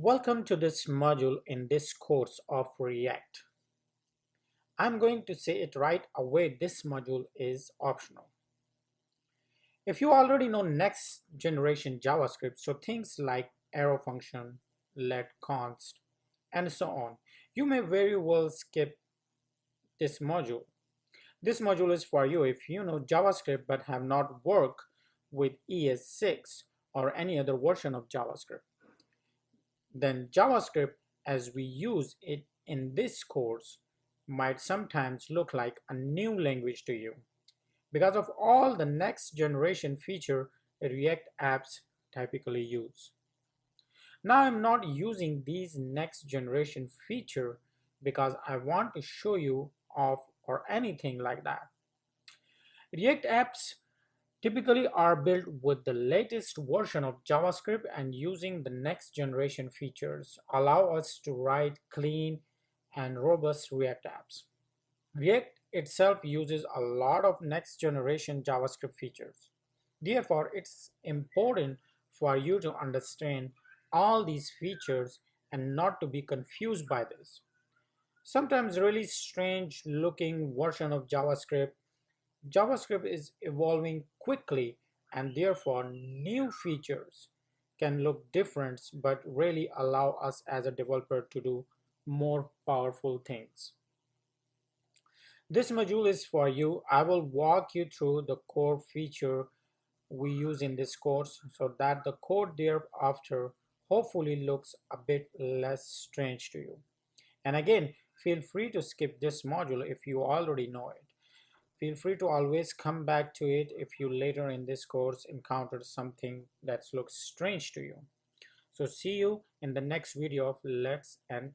Welcome to this module in this course of React. I'm going to say it right away, this module is optional. If you already know next generation JavaScript, so things like arrow function, let const, and so on, you may very well skip this module. This module is for you if you know JavaScript but have not worked with ES6 or any other version of JavaScript. Then JavaScript as we use it in this course might sometimes look like a new language to you because of all the next generation feature React apps typically use. Now I'm not using these next generation feature because I want to show you off or anything like that. React apps typically are built with the latest version of JavaScript, and using the next generation features allow us to write clean and robust React apps. React itself uses a lot of next generation JavaScript features. Therefore, it's important for you to understand all these features and not to be confused by this. Sometimes really strange looking version of JavaScript is evolving quickly, and therefore new features can look different but really allow us as a developer to do more powerful things. This module is for you. I will walk you through the core feature we use in this course so that the code thereafter hopefully looks a bit less strange to you. And again, feel free to skip this module if you already know it. Feel free to always come back to it if you later in this course encounter something that looks strange to you. So see you in the next video of Let's End